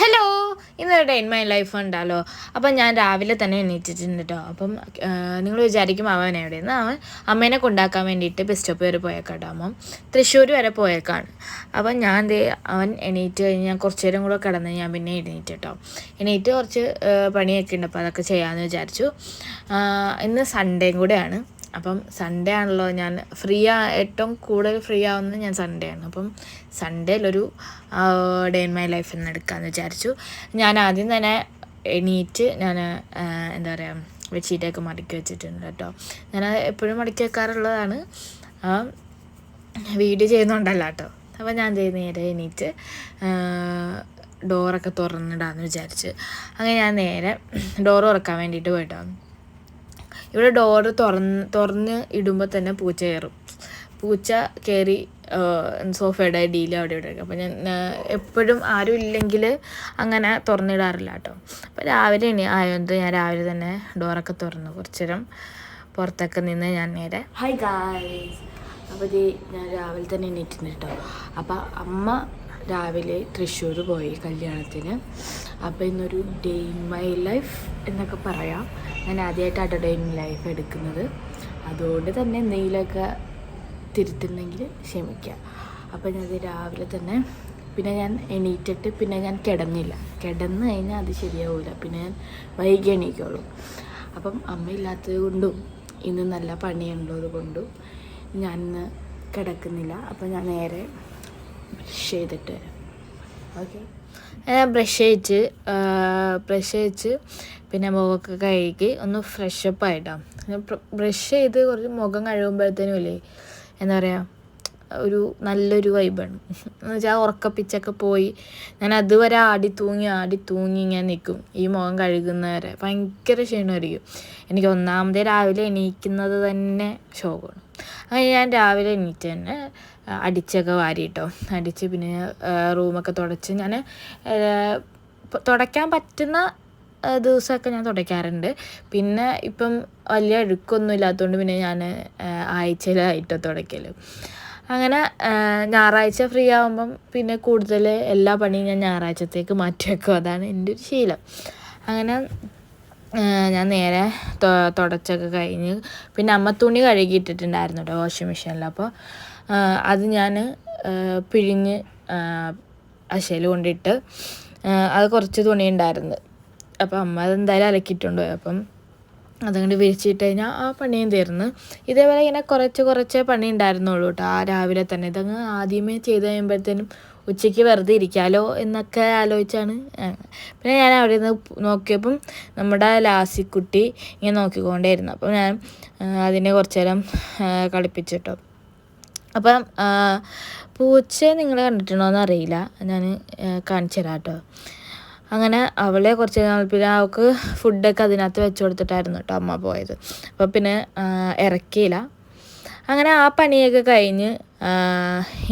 Hello, ഇന്നൊരു day in my life ഉണ്ടല്ലോ. അപ്പം ഞാൻ രാവിലെ തന്നെ എണീറ്റിട്ടുണ്ട് കേട്ടോ. അപ്പം നിങ്ങൾ വിചാരിക്കും അവൻ എവിടെയെന്ന്. അവൻ അമ്മേനെ കൊണ്ടാക്കാൻ വേണ്ടിയിട്ട് ബസ് സ്റ്റോപ്പ് വരെ പോയേക്കാട്ടോ. അമ്മ തൃശ്ശൂർ വരെ പോയേക്കാണ്. അപ്പം ഞാൻ അവൻ എണീറ്റ് കഴിഞ്ഞ് ഞാൻ കുറച്ച് നേരം കൂടെ കിടന്ന് ഞാൻ പിന്നെ എണീറ്റ് കേട്ടോ. എണീറ്റ് കുറച്ച് പണിയൊക്കെ ഉണ്ട്, അപ്പോൾ അതൊക്കെ ചെയ്യാമെന്ന് വിചാരിച്ചു. ഇന്ന് സൺഡേയും കൂടെയാണ്. അപ്പം സൺഡേ ആണല്ലോ, ഞാൻ ഏറ്റവും കൂടുതൽ ഫ്രീ ആവുന്നത് ഞാൻ സൺഡേ ആണ്. അപ്പം സൺഡേയിലൊരു ഡേ ഇൻ മൈ ലൈഫ് എന്ന് എടുക്കാമെന്ന് വിചാരിച്ചു. ഞാൻ ആദ്യം തന്നെ എണീറ്റ് ഞാൻ എന്താ പറയുക ബെഡ്ഷീറ്റൊക്കെ മടക്കി വെച്ചിട്ടുണ്ട് കേട്ടോ. ഞാൻ എപ്പോഴും മടക്കി വെക്കാറുള്ളതാണ്, വീഡിയോ ചെയ്യുന്നുണ്ടല്ലോ കേട്ടോ. അപ്പോൾ ഞാൻ നേരെ എണീറ്റ് ഡോറൊക്കെ തുറന്നിടാമെന്ന് വിചാരിച്ച് അങ്ങനെ ഞാൻ നേരെ ഡോറ് തുറക്കാൻ വേണ്ടിയിട്ട് പോയിട്ടോ. ഇവിടെ ഡോറ് തുറന്ന് ഇടുമ്പോൾ തന്നെ പൂച്ച കയറി സോഫയുടെ അടിയിൽ അവിടെ ഇവിടെ. അപ്പോൾ ഞാൻ എപ്പോഴും ആരും ഇല്ലെങ്കിൽ അങ്ങനെ തുറന്നിടാറില്ല കേട്ടോ. അപ്പോൾ രാവിലെ ആയതുകൊണ്ട് ഞാൻ രാവിലെ തന്നെ ഡോറൊക്കെ തുറന്നു കുറച്ച് നേരം പുറത്തൊക്കെ നിന്ന് ഞാൻ നേരെ ഹായ് ഗായ്സ്. അപ്പോൾ ഞാൻ രാവിലെ തന്നെ എണീറ്റിട്ടുണ്ട് കേട്ടോ. അപ്പോൾ അമ്മ രാവിലെ തൃശ്ശൂർ പോയി കല്യാണത്തിന്. അപ്പോൾ ഇന്നൊരു ഡേ ഇൻ മൈ ലൈഫ് എന്നൊക്കെ പറയാം. ഞാൻ ആദ്യമായിട്ടാണ് ഡേ ഇൻ ലൈഫ് എടുക്കുന്നത്, അതുകൊണ്ട് തന്നെ എന്തെങ്കിലുമൊക്കെ തിരുത്തുന്നെങ്കിൽ ക്ഷമിക്കുക. അപ്പോൾ ഞാനത് രാവിലെ തന്നെ പിന്നെ ഞാൻ എണീറ്റിട്ട് പിന്നെ ഞാൻ കിടന്ന് കഴിഞ്ഞാൽ അത് ശരിയാവില്ല, പിന്നെ ഞാൻ വൈകി എണീക്കുള്ളൂ. അപ്പം അമ്മയില്ലാത്തത് കൊണ്ടും ഇന്ന് നല്ല പണിയുള്ളത് കൊണ്ടും ഞാൻ കിടക്കുന്നില്ല. അപ്പോൾ ഞാൻ നേരെ ബ്രഷ് ചെയ്തിട്ട് വരാം. ഓക്കെ, ബ്രഷ് ചെയ്യിച്ച് പിന്നെ മുഖമൊക്കെ കഴുകി ഒന്ന് ഫ്രഷപ്പ് ആയിട്ടാണ്. ബ്രഷ് ചെയ്ത് കുറച്ച് മുഖം കഴുകുമ്പോഴത്തേനും ഇല്ലേ എന്താ പറയുക, ഒരു നല്ലൊരു വൈബാണ്. എന്ന് വെച്ചാൽ ഉറക്കപ്പിച്ചൊക്കെ പോയി ഞാൻ അതുവരെ ആടി തൂങ്ങി ഇങ്ങനെ നിൽക്കും. ഈ മുഖം കഴുകുന്നവരെ ഭയങ്കര ക്ഷീണമായിരിക്കും എനിക്ക്. ഒന്നാമതേ രാവിലെ എണീക്കുന്നത് തന്നെ ശോകമാണ്. അങ്ങനെ ഞാൻ രാവിലെ എണീറ്റ് തന്നെ അടിച്ചൊക്കെ വാരിട്ടോ. അടിച്ച് പിന്നെ റൂമൊക്കെ തുടച്ച് ഞാൻ തുടയ്ക്കാൻ പറ്റുന്ന ദിവസമൊക്കെ ഞാൻ തുടയ്ക്കാറുണ്ട്. പിന്നെ ഇപ്പം വലിയ അഴുക്കൊന്നും ഇല്ലാത്തതുകൊണ്ട് പിന്നെ ഞാൻ ആഴ്ചയിലായിട്ടോ തുടയ്ക്കൽ. അങ്ങനെ ഞായറാഴ്ച ഫ്രീ ആകുമ്പം പിന്നെ കൂടുതൽ എല്ലാ പണിയും ഞാൻ ഞായറാഴ്ചത്തേക്ക് മാറ്റി വെക്കും. അതാണ് എൻ്റെ ഒരു ശീലം. അങ്ങനെ ഞാൻ നേരെ തുടച്ചൊക്കെ കഴിഞ്ഞ് പിന്നെ അമ്മ തുണി കഴുകിയിട്ടിട്ടുണ്ടായിരുന്നു കേട്ടോ വാഷിംഗ് മെഷീനിൽ. അപ്പോൾ അത് ഞാൻ പിഴിഞ്ഞ് അശയിൽ കൊണ്ടിട്ട് അത് കുറച്ച് തുണി ഉണ്ടായിരുന്നു. അപ്പം അമ്മ അതെന്തായാലും അലക്കിയിട്ടുണ്ട്. അപ്പം അതുകൊണ്ട് വിരിച്ചിട്ട് കഴിഞ്ഞാൽ ആ പണിയും തീർന്ന്. ഇതേപോലെ ഇങ്ങനെ കുറച്ച് പണി ഉണ്ടായിരുന്നുള്ളൂ കേട്ടോ ആ രാവിലെ തന്നെ. ഇതങ്ങ് ആദ്യമേ ചെയ്ത് കഴിയുമ്പോഴത്തേനും ഉച്ചയ്ക്ക് വെറുതെ ഇരിക്കാമല്ലോ എന്നൊക്കെ ആലോചിച്ചാണ്. പിന്നെ ഞാൻ അവിടെ നിന്ന് നോക്കിയപ്പം നമ്മുടെ ലാസിക്കുട്ടി ഇങ്ങനെ നോക്കിക്കൊണ്ടേയിരുന്നു. അപ്പം ഞാൻ അതിനെ കുറച്ച് നേരം കളിപ്പിച്ചിട്ടോ. അപ്പം പൂച്ചയെ നിങ്ങൾ കണ്ടിട്ടുണ്ടോ എന്നറിയില്ല, ഞാൻ കാണിച്ചു തരാം കേട്ടോ. അങ്ങനെ അവളെ കുറച്ച് പിന്നെ അവൾക്ക് ഫുഡൊക്കെ അതിനകത്ത് വെച്ച് കൊടുത്തിട്ടായിരുന്നു കേട്ടോ അമ്മ പോയത്. അപ്പോൾ പിന്നെ ഇറക്കിയില്ല. അങ്ങനെ ആ പണിയൊക്കെ കഴിഞ്ഞ്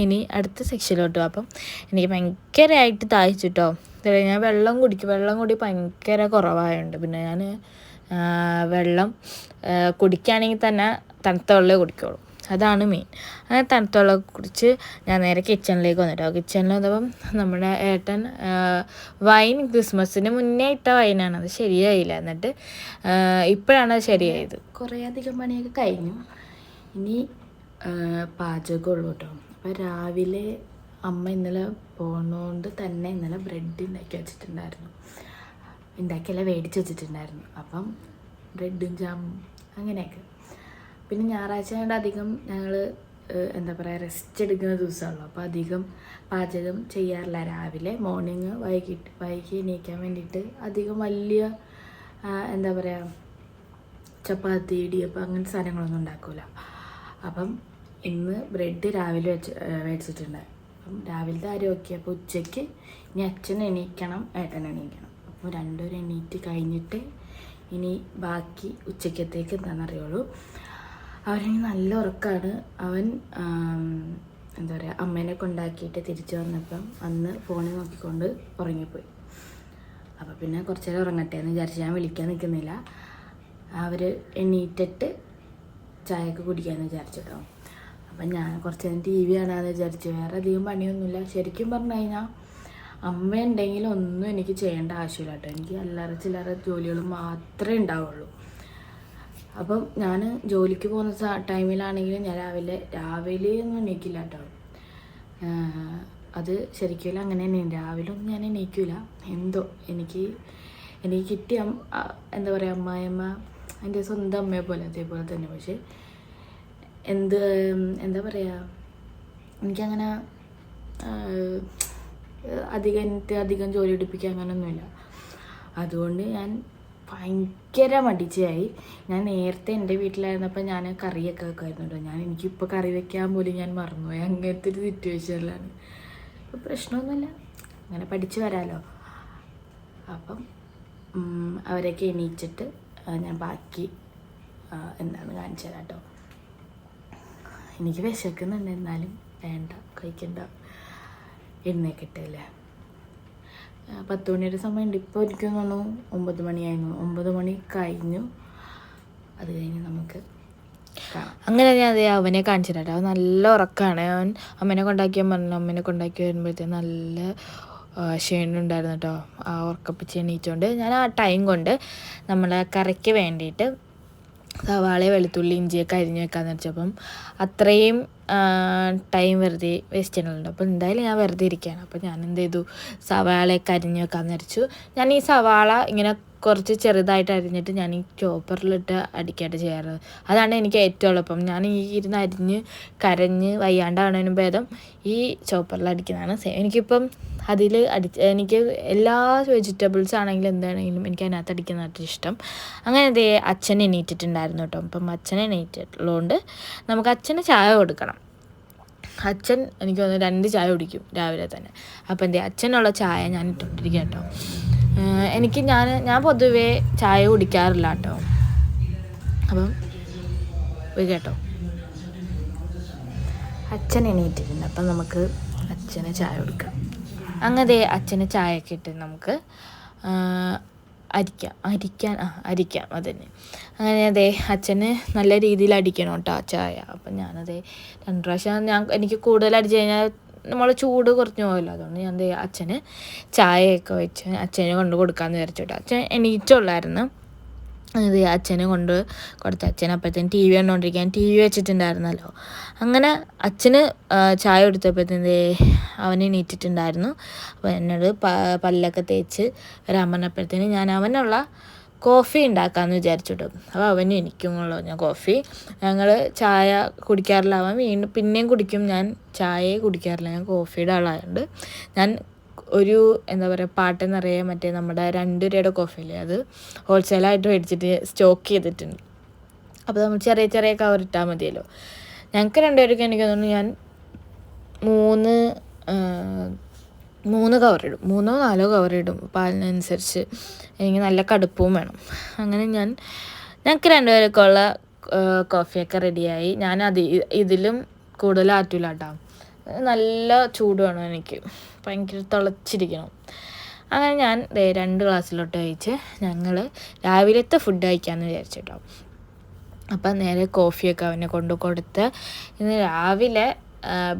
ഇനി അടുത്ത സെക്ഷനിലോട്ട്. അപ്പം എനിക്ക് ഭയങ്കരമായിട്ട് ദാഹിച്ചിട്ടോ. ഞാൻ വെള്ളം കൂടി ഭയങ്കര കുറവായുണ്ട്. പിന്നെ ഞാൻ വെള്ളം കുടിക്കുകയാണെങ്കിൽ തന്നെ തണുത്ത വെള്ളമേ കുടിക്കുള്ളൂ, അതാണ് മെയിൻ. അങ്ങനെ തണുത്ത വെള്ളം കുടിച്ച് ഞാൻ നേരെ കിച്ചണിലേക്ക് വന്നിട്ടോ. കിച്ചണിൽ വന്നപ്പം നമ്മുടെ ഏട്ടൻ വൈൻ ക്രിസ്മസിന് മുന്നേ ഇട്ട വൈനാണ്, അത് ശരിയായില്ല. എന്നിട്ട് ഇപ്പോഴാണ് അത് ശരിയായത്. കുറേ അധികം പണിയൊക്കെ കഴിഞ്ഞു, ഇനി പാചകമുള്ളൂ കേട്ടോ. അപ്പോൾ രാവിലെ അമ്മ ഇന്നലെ പോകുന്നതുകൊണ്ട് തന്നെ ഇന്നലെ ബ്രെഡ് ഉണ്ടാക്കിയല്ല മേടിച്ച് വെച്ചിട്ടുണ്ടായിരുന്നു. അപ്പം ബ്രെഡും ജാമും അങ്ങനെയൊക്കെ. പിന്നെ ഞായറാഴ്ച കൊണ്ട് അധികം ഞങ്ങൾ എന്താ പറയുക റെസ്റ്റ് എടുക്കുന്ന ദിവസമാണല്ലോ. അപ്പോൾ അധികം പാചകം ചെയ്യാറില്ല. രാവിലെ മോർണിംഗ് വൈകി എണീക്കാൻ വേണ്ടിയിട്ട് അധികം വലിയ എന്താ പറയുക ചപ്പാത്തി ഇടിയപ്പം അങ്ങനത്തെ സാധനങ്ങളൊന്നും ഉണ്ടാക്കില്ല. അപ്പം ഇന്ന് ബ്രെഡ് രാവിലെ മേടിച്ചിട്ടുണ്ട്. അപ്പം രാവിലത്തെ കാര്യം ഓക്കെ. അപ്പോൾ ഉച്ചയ്ക്ക് ഇനി അച്ഛൻ എണീക്കണം, ഏട്ടൻ എണീക്കണം. അപ്പോൾ രണ്ടുപേരും എണീറ്റ് കഴിഞ്ഞിട്ട് ഇനി ബാക്കി ഉച്ചയ്ക്കത്തേക്ക് എന്താണെന്നറിയുള്ളൂ. അവന് നല്ല ഉറക്കമാണ്. അവൻ എന്താ പറയുക അമ്മേനെ കൊണ്ടാക്കിയിട്ട് തിരിച്ചു വന്നപ്പം അന്ന് ഫോണിൽ നോക്കിക്കൊണ്ട് ഉറങ്ങിപ്പോയി. അപ്പോൾ പിന്നെ കുറച്ച് നേരം ഉറങ്ങട്ടെ എന്ന് വിചാരിച്ച് ഞാൻ വിളിക്കാൻ നിൽക്കുന്നില്ല. അവർ എണീറ്റിട്ട് ചായയൊക്കെ കുടിക്കാമെന്ന് വിചാരിച്ചിട്ടോ. അപ്പം ഞാൻ കുറച്ച് നേരം TV കാണാമെന്ന് വിചാരിച്ചു. വേറെ അധികം പണിയൊന്നുമില്ല. ശരിക്കും പറഞ്ഞു കഴിഞ്ഞാൽ അമ്മ ഉണ്ടെങ്കിൽ ഒന്നും എനിക്ക് ചെയ്യേണ്ട ആവശ്യമില്ല കേട്ടോ. എനിക്ക് അല്ലറ ചില്ലറ ജോലികൾ മാത്രമേ ഉണ്ടാവുള്ളൂ. അപ്പം ഞാൻ ജോലിക്ക് പോകുന്ന ടൈമിലാണെങ്കിലും ഞാൻ രാവിലെ ഒന്നും എണീക്കില്ല കേട്ടോ. അത് ശരിക്കും അങ്ങനെ തന്നെ. രാവിലെ ഒന്നും ഞാൻ എണീക്കില്ല. എന്തോ എനിക്ക് കിട്ടിയ എന്താ പറയുക, അമ്മായിയമ്മ എൻ്റെ സ്വന്തം അമ്മയെ പോലെ അതേപോലെ തന്നെ. പക്ഷെ എന്താ പറയുക, എനിക്കങ്ങനെ അധികം ജോലി എടുപ്പിക്കുക അങ്ങനെയൊന്നുമില്ല. അതുകൊണ്ട് ഞാൻ ഭയങ്കര മടിച്ചായി. ഞാൻ നേരത്തെ എൻ്റെ വീട്ടിലായിരുന്നപ്പോൾ ഞാൻ കറിയൊക്കെ വെക്കുമായിരുന്നു കേട്ടോ. എനിക്കിപ്പോൾ കറി വെക്കാൻ പോലും ഞാൻ മറന്നുപോയി. അങ്ങനത്തെ ഒരു സിറ്റുവേഷനിലാണ്. ഇപ്പോൾ പ്രശ്നമൊന്നുമില്ല, അങ്ങനെ പഠിച്ചു വരാമല്ലോ. അപ്പം അവരൊക്കെ എണീച്ചിട്ട് ഞാൻ ബാക്കി എന്താണ് കാണിച്ചു തരാം കേട്ടോ. എനിക്ക് വിശക്കുന്നുണ്ട്, എന്നാലും വേണ്ട, കഴിക്കണ്ട, എഴുന്നേക്കിട്ടല്ലേ. 10 മണിയുടെ സമയമുണ്ട്. ഇപ്പോൾ എനിക്ക് തോന്നുന്നു 9 മണിയായിരുന്നു. 9 മണി കഴിഞ്ഞു. അത് കഴിഞ്ഞ് നമുക്ക് അങ്ങനെ ഞാൻ അവനെ കാണിച്ചു തരാം. അവൻ നല്ല ഉറക്കമാണ്. അവൻ അമ്മേനെ കൊണ്ടാക്കിയാൽ പറഞ്ഞു. അമ്മേനെ കൊണ്ടാക്കി വരുമ്പോഴത്തേക്കും നല്ല ക്ഷീണമുണ്ടായിരുന്നു കേട്ടോ. ആ ഉറക്കപ്പിച്ച് എണീച്ചുകൊണ്ട് ഞാൻ ആ ടൈം കൊണ്ട് നമ്മൾ കറിക്ക് വേണ്ടിയിട്ട് സവാള, വെളുത്തുള്ളി, ഇഞ്ചിയൊക്കെ അരിഞ്ഞ് വെക്കാമെന്ന് വെച്ചപ്പം അത്രയും ടൈം വെറുതെ വേസ്റ്റ് ചെയ്യണമല്ലോ. അപ്പോൾ എന്തായാലും ഞാൻ വെറുതെ ഇരിക്കുകയാണ്. അപ്പോൾ ഞാൻ എന്ത് ചെയ്തു, സവാളയൊക്കെ അരിഞ്ഞ് വെക്കാമെന്ന് വിചാരിച്ചു. ഞാൻ ഈ സവാള ഇങ്ങനെ കുറച്ച് ചെറുതായിട്ട് അരിഞ്ഞിട്ട് ഞാൻ ഈ ചോപ്പറിലിട്ട് അടിക്കായിട്ട് ചെയ്യാറ്. അതാണ് എനിക്ക് ഏറ്റവും എളുപ്പം. ഞാൻ ഈ ഇരുന്ന് അരിഞ്ഞ് കരഞ്ഞ് വയ്യാണ്ടാണതിന് ഭേദം ഈ ചോപ്പറിൽ അടിക്കുന്നതാണ്. എനിക്കിപ്പം അതിൽ എനിക്ക് എല്ലാ വെജിറ്റബിൾസ് ആണെങ്കിലും എന്താണെങ്കിലും എനിക്ക് അതിനകത്ത് അടിക്കുന്നതായിട്ട് ഇഷ്ടം. അങ്ങനെ അതേ അച്ഛൻ എണീറ്റിട്ടുണ്ടായിരുന്നു കേട്ടോ. അപ്പം അച്ഛൻ എണീറ്റിട്ടുള്ളതുകൊണ്ട് നമുക്ക് അച്ഛന് ചായ കൊടുക്കണം. അച്ഛൻ എനിക്ക് തോന്നുന്നു 2 ചായ കുടിക്കും രാവിലെ തന്നെ. അപ്പം അച്ഛനുള്ള ചായ ഞാൻ ഇട്ടുകൊണ്ടിരിക്കുക കേട്ടോ. ഞാൻ പൊതുവേ ചായ കുടിക്കാറില്ല കേട്ടോ. അപ്പം കേട്ടോ, അച്ഛൻ എണീറ്റിട്ടുണ്ട്. അപ്പം നമുക്ക് അച്ഛന് ചായ കൊടുക്കാം. അങ്ങനെ അച്ഛന് ചായയൊക്കെ ഇട്ട് നമുക്ക് അരിക്കാം അതന്നെ. അങ്ങനെ അച്ഛന് നല്ല രീതിയിൽ അടിക്കണം കേട്ടോ ആ ചായ. അപ്പം ഞാനത് 2 പ്രാവശ്യം എനിക്ക് കൂടുതൽ അടിച്ചു കഴിഞ്ഞാൽ നമ്മൾ ചൂട് കുറഞ്ഞു പോകല്ലോ. അതുകൊണ്ട് ഞാൻ അച്ഛന് ചായയൊക്കെ വെച്ച് അച്ഛനെ കൊണ്ട് കൊടുക്കാമെന്ന് വിചാരിച്ചു കേട്ടോ. അച്ഛൻ എണീറ്റുള്ളായിരുന്നു. അത് അച്ഛനെ കൊണ്ട് കൊടുത്ത് അച്ഛൻ അപ്പോഴത്തേന് TV കണ്ടുകൊണ്ടിരിക്കാൻ TV വെച്ചിട്ടുണ്ടായിരുന്നല്ലോ. അങ്ങനെ അച്ഛന് ചായ കൊടുത്തപ്പോഴത്തേന് അവനെ എണീറ്റിട്ടുണ്ടായിരുന്നു. അപ്പോൾ എന്നോട് പല്ലൊക്കെ തേച്ച് വരാൻ പറഞ്ഞപ്പോഴത്തേന് ഞാൻ അവനുള്ള കോഫി ഉണ്ടാക്കാമെന്ന് വിചാരിച്ചു കേട്ടോ. അപ്പോൾ അവനും എനിക്കുമുള്ള ഞാൻ കോഫി. ഞങ്ങൾ ചായ കുടിക്കാറില്ല. അവൻ പിന്നെയും കുടിക്കും, ഞാൻ ചായയെ കുടിക്കാറില്ല. ഞാൻ കോഫിയുടെ ആളായതുകൊണ്ട് ഞാൻ ഒരു എന്താ പറയുക, പാട്ടെന്നറിയാൻ മറ്റേ നമ്മുടെ 2 രൂപയുടെ കോഫിയില്ലേ, അത് ഹോൾസെയിലായിട്ട് മേടിച്ചിട്ട് സ്റ്റോക്ക് ചെയ്തിട്ടുണ്ട്. അപ്പോൾ നമ്മൾ ചെറിയ ചെറിയ കവർ ഇട്ടാൽ മതിയല്ലോ. ഞങ്ങൾക്ക് 2 പേർക്ക് എനിക്ക് തോന്നുന്നു ഞാൻ 3 കവറിടും, 3 or 4 കവറിടും. പാലിനനുസരിച്ച് എനിക്ക് നല്ല കടുപ്പവും വേണം. അങ്ങനെ ഞങ്ങൾക്ക് 2 പേർക്കുള്ള കോഫിയൊക്കെ റെഡിയായി. ഇതിലും കൂടുതൽ ആറ്റില്ല കേട്ടോ. നല്ല ചൂട് വേണം എനിക്ക്, ഭയങ്കര തിളച്ചിരിക്കണം. അങ്ങനെ ഞാൻ 2 ഗ്ലാസ്സിലോട്ട് കഴിച്ച് ഞങ്ങൾ രാവിലത്തെ ഫുഡ് കഴിക്കാമെന്ന് വിചാരിച്ചു കേട്ടോ. അപ്പം നേരെ കോഫിയൊക്കെ അവനെ കൊണ്ട് കൊടുത്ത് ഇന്ന് രാവിലെ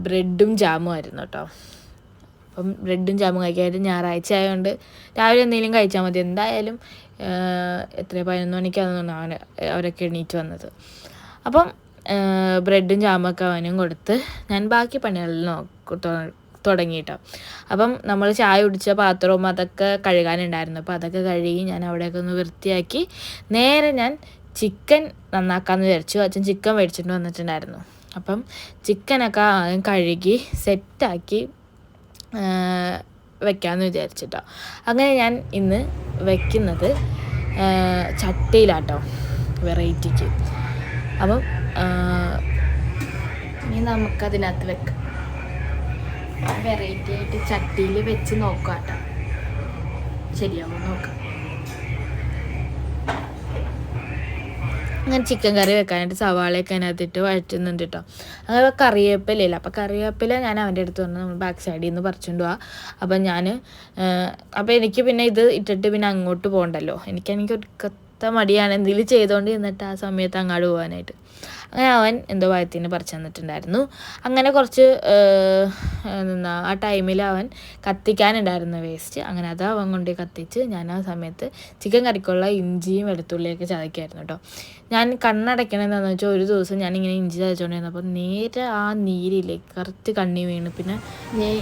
ബ്രെഡും ജാമും ആയിരുന്നു കേട്ടോ. അപ്പം ബ്രെഡും ജാമും കഴിക്കാനായിട്ട് ഞായറാഴ്ച ആയതുകൊണ്ട് രാവിലെ എന്തെങ്കിലും കഴിച്ചാൽ മതി. എന്തായാലും 11 മണിക്കാണെന്ന് അവരൊക്കെ എണീറ്റ് വന്നത്. അപ്പം ബ്രെഡും ജാമൊക്കെ അവനും കൊടുത്ത് ഞാൻ ബാക്കി പണികളിൽ തുടങ്ങി കേട്ടോ. അപ്പം നമ്മൾ ചായ കുടിച്ച പാത്രവും അതൊക്കെ കഴുകാനുണ്ടായിരുന്നു. അപ്പോൾ അതൊക്കെ കഴുകി ഞാൻ അവിടെയൊക്കെ ഒന്ന് വൃത്തിയാക്കി നേരെ ഞാൻ ചിക്കൻ നന്നാക്കാമെന്ന് വിചാരിച്ചു. അച്ഛൻ ചിക്കൻ മേടിച്ചിട്ട് വന്നിട്ടുണ്ടായിരുന്നു. അപ്പം ചിക്കനൊക്കെ കഴുകി സെറ്റാക്കി വെക്കാമെന്ന് വിചാരിച്ചിട്ടോ. അങ്ങനെ ഞാൻ ഇന്ന് വെക്കുന്നത് ചട്ടിയിലാട്ടോ, വെറൈറ്റിക്ക്. അപ്പം ഇനി നമുക്കതിനകത്ത് വെക്കാം. വെറൈറ്റി ആയിട്ട് ചട്ടിയിൽ വെച്ച് നോക്കാം കേട്ടോ, ശരിയാവും നോക്കാം. അങ്ങനെ ചിക്കൻ കറി വെക്കാനായിട്ട് സവാളയൊക്കെ അതിനകത്തിട്ട് വഴറ്റുന്നുണ്ട് കേട്ടോ. അങ്ങനെ കറിവേപ്പിലയില്ല. അപ്പോൾ കറിവേപ്പില ഞാൻ അവൻ്റെ അടുത്ത് വന്ന് നമ്മൾ ബാക്ക് സൈഡിൽ നിന്ന് പറിച്ചുകൊണ്ട് പോവാം. അപ്പം അപ്പോൾ എനിക്ക് പിന്നെ ഇത് ഇട്ടിട്ട് പിന്നെ അങ്ങോട്ട് പോകണ്ടല്ലോ. എനിക്കാണെങ്കിൽ വല്ലാത്ത മടിയാണ് എന്തെങ്കിലും ചെയ്തുകൊണ്ട് നിന്നിട്ട് ആ സമയത്ത് അങ്ങോട്ട് പോകാനായിട്ട്. അങ്ങനെ അവൻ എന്തോ വയറ്റിന് പറിച്ചു തന്നിട്ടുണ്ടായിരുന്നു. അങ്ങനെ കുറച്ച് ആ ടൈമിൽ അവൻ കത്തിക്കാനുണ്ടായിരുന്നു വേസ്റ്റ്. അങ്ങനെ അത് അവൻ കൊണ്ട് കത്തിച്ച് ഞാൻ ആ സമയത്ത് ചിക്കൻ കറിക്കുള്ള ഇഞ്ചിയും വെളുത്തുള്ളിയൊക്കെ ചതയ്ക്കായിരുന്നു കേട്ടോ. ഞാൻ കണ്ണടയ്ക്കണമെന്ന് വെച്ചാൽ ഒരു ദിവസം ഞാനിങ്ങനെ ഇഞ്ചി ചതച്ചുകൊണ്ടിരുന്നപ്പോൾ നേരെ ആ നീരിലേക്ക് കറക്റ്റ് കണ്ണി വീണ്. പിന്നെ ഞാൻ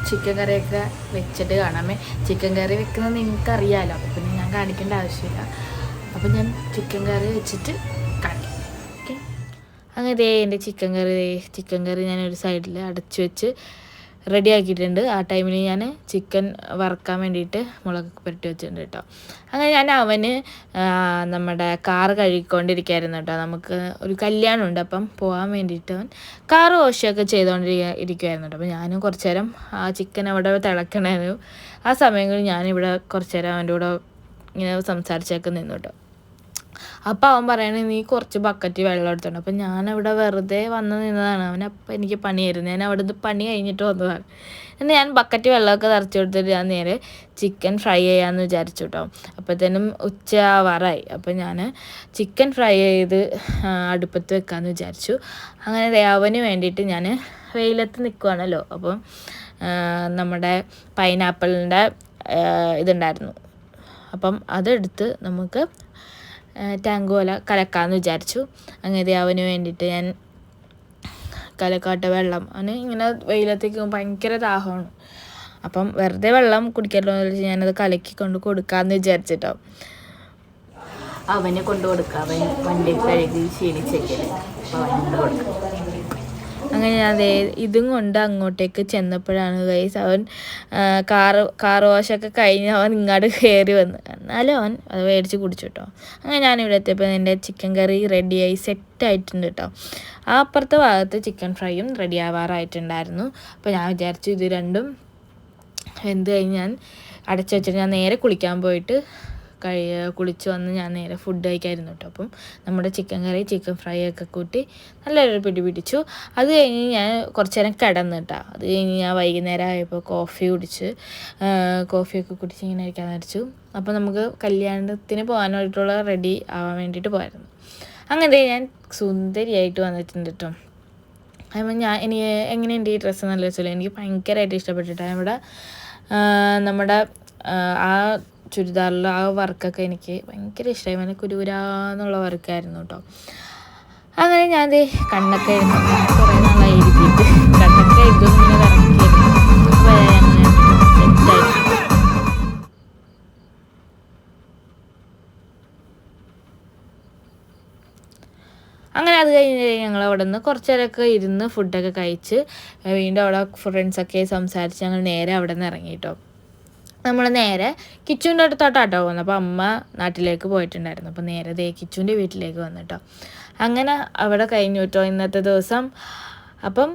ചിക്കൻ കറിയൊക്കെ വെച്ചിട്ട് കാണാമേ. ചിക്കൻ കറി വെക്കുന്നത് നിങ്ങൾക്കറിയാമല്ലോ, അപ്പോൾ പിന്നെ ഞാൻ കാണിക്കേണ്ട ആവശ്യമില്ല. അപ്പോൾ ഞാൻ ചിക്കൻ കറി വെച്ചിട്ട് കാണിക്കാം. ഓക്കെ, അങ്ങനെ എൻ്റെ ചിക്കൻ കറി ഞാൻ ഒരു സൈഡിൽ അടച്ചു വെച്ച് റെഡി ആക്കിയിട്ടുണ്ട്. ആ ടൈമിൽ ഞാൻ ചിക്കൻ വറുക്കാൻ വേണ്ടിയിട്ട് മുളകൊക്കെ പുരട്ടി വെച്ചിട്ടുണ്ട് കേട്ടോ. അങ്ങനെ ഞാൻ അവന് നമ്മുടെ കാറ് കഴുകിക്കൊണ്ടിരിക്കുകയായിരുന്നു കേട്ടോ. നമുക്ക് ഒരു കല്യാണമുണ്ട്, അപ്പം പോകാൻ വേണ്ടിയിട്ട് അവൻ കാറ് വാഷൊക്കെ ചെയ്തുകൊണ്ടിരിക്കുമായിരുന്നു കേട്ടോ. അപ്പോൾ ഞാനും കുറച്ച് നേരം ആ ചിക്കൻ അവിടെ തിളക്കണമായിരുന്നു. ആ സമയങ്ങളിൽ ഞാനിവിടെ കുറച്ച് നേരം അവൻ്റെ കൂടെ ഇങ്ങനെ സംസാരിച്ചൊക്കെ നിന്നു കേട്ടോ. അപ്പോൾ അവൻ പറയണേ നീ കുറച്ച് ബക്കറ്റ് വെള്ളം എടുത്തോണ്ട്. അപ്പം ഞാനവിടെ വെറുതെ വന്ന് നിന്നതാണ്. അവനപ്പം എനിക്ക് പണിയായിരുന്നു. ഞാൻ അവിടെ നിന്ന് പണി കഴിഞ്ഞിട്ട് വന്നതാണ്. എന്നിട്ട് ഞാൻ ബക്കറ്റ് വെള്ളമൊക്കെ നിറച്ച് കൊടുത്തിട്ട് ഞാൻ നേരെ ചിക്കൻ ഫ്രൈ ചെയ്യാമെന്ന് വിചാരിച്ചു കേട്ടോ. അപ്പോഴത്തേനും ഉച്ച ആവാറായി. അപ്പം ഞാൻ ചിക്കൻ ഫ്രൈ ചെയ്ത് അടുപ്പത്ത് വെക്കാമെന്ന് വിചാരിച്ചു. അങ്ങനെ അവന് വേണ്ടിയിട്ട് ഞാൻ വെയിലത്ത് നിൽക്കുവാണല്ലോ. അപ്പം നമ്മുടെ പൈനാപ്പിളിൻ്റെ ഇതുണ്ടായിരുന്നു. അപ്പം അതെടുത്ത് നമുക്ക് ടാങ്കോല കലക്കാമെന്ന് വിചാരിച്ചു. അങ്ങനെ അവന് വേണ്ടിയിട്ട് ഞാൻ കലക്കാട്ട വെള്ളം, അവന് ഇങ്ങനെ വെയിലത്തേക്ക് ഭയങ്കര ദാഹമാണ്. അപ്പം വെറുതെ വെള്ളം കുടിക്കാമല്ലോ എന്ന് വെച്ചാൽ ഞാനത് കലക്കി കൊണ്ട് കൊടുക്കാമെന്ന് വിചാരിച്ചിട്ടോ. അവനെ കൊണ്ട് കൊടുക്കാം. അവൻ വണ്ടി കഴുകി ക്ഷീണിച്ചേക്കല്ലേ, അപ്പോൾ അവനെ കൊണ്ട് കൊടുക്കാം. അങ്ങനെ ഞാൻ ഇതും കൊണ്ട് അങ്ങോട്ടേക്ക് ചെന്നപ്പോഴാണ് ഗൈസ് അവൻ കാർ വാഷൊക്കെ കഴിഞ്ഞ് അവൻ ഇങ്ങോട്ട് കയറി വന്ന്. എന്നാലും അവൻ അത് മേടിച്ച് കുടിച്ചു കേട്ടോ. അങ്ങനെ ഞാനിവിടെ എത്തിയപ്പോൾ എൻ്റെ ചിക്കൻ കറി റെഡിയായി സെറ്റായിട്ടുണ്ട് കേട്ടോ. ആ അപ്പുറത്തെ ഭാഗത്ത് ചിക്കൻ ഫ്രൈയും റെഡി ആവാറായിട്ടുണ്ടായിരുന്നു. അപ്പോൾ ഞാൻ വിചാരിച്ചു ഇത് രണ്ടും വെന്ത് കഴിഞ്ഞ് ഞാൻ അടച്ചു വെച്ചിട്ട് ഞാൻ നേരെ കുളിക്കാൻ പോയിട്ട് കുളിച്ച് വന്ന് ഞാൻ നേരെ ഫുഡ് കഴിക്കായിരുന്നു കേട്ടോ. അപ്പം നമ്മുടെ ചിക്കൻ കറി ചിക്കൻ ഫ്രൈ ഒക്കെ കൂട്ടി നല്ലൊരു പിടിച്ചു. അത് കഴിഞ്ഞ് ഞാൻ കുറച്ച് നേരം കിടന്നു കേട്ടോ. അത് കഴിഞ്ഞ് ഞാൻ വൈകുന്നേരം ആയപ്പോൾ കോഫിയൊക്കെ കുടിച്ച് ഇങ്ങനെ ഇരിക്കാൻ വിചാരിച്ചു. അപ്പോൾ നമുക്ക് കല്യാണത്തിന് പോകാനായിട്ടുള്ള റെഡി ആവാൻ വേണ്ടിയിട്ട് പോയായിരുന്നു. അങ്ങനെ ഞാൻ സുന്ദരിയായിട്ട് വന്നിട്ടുണ്ട് കേട്ടോ. അപ്പം എനിക്ക് എങ്ങനെയുണ്ട് ഈ ഡ്രസ്സ് നല്ല രസമില്ല, എനിക്ക് ഭയങ്കരമായിട്ട് ഇഷ്ടപ്പെട്ടിട്ടാണ്. ഇവിടെ നമ്മുടെ ആ ചുരിദാറിൽ ആ വർക്കൊക്കെ എനിക്ക് ഭയങ്കര ഇഷ്ടമായി. അങ്ങനെ കുരുകുരാന്നുള്ള വർക്കായിരുന്നു കേട്ടോ. അങ്ങനെ ഞാൻ കണ്ണൊക്കെ എഴുതുന്നു, കുറേ നാളായി എഴുതിയിട്ട് കണ്ണൊക്കെ എഴുതുന്നു ഇങ്ങനെ ഇറക്കിയായിരുന്നു. അപ്പോൾ അങ്ങനെ സെറ്റായിട്ട് അങ്ങനെ അത് കഴിഞ്ഞ് ഞങ്ങൾ അവിടെ നിന്ന് കുറച്ച് നേരമൊക്കെ ഇരുന്ന് ഫുഡൊക്കെ കഴിച്ച് വീണ്ടും അവിടെ ഫ്രണ്ട്സൊക്കെ സംസാരിച്ച് ഞങ്ങൾ നേരെ അവിടെ നിന്ന് ഇറങ്ങി കേട്ടോ. നമ്മൾ നേരെ കിച്ചുവിൻ്റെ അടുത്തോട്ടാട്ടോ പോകുന്നത്. അപ്പോൾ അമ്മ നാട്ടിലേക്ക് പോയിട്ടുണ്ടായിരുന്നു. അപ്പോൾ നേരെ കിച്ചുവിൻ്റെ വീട്ടിലേക്ക് വന്നു കേട്ടോ. അങ്ങനെ അവിടെ കഴിഞ്ഞു കേട്ടോ ഇന്നത്തെ ദിവസം. അപ്പം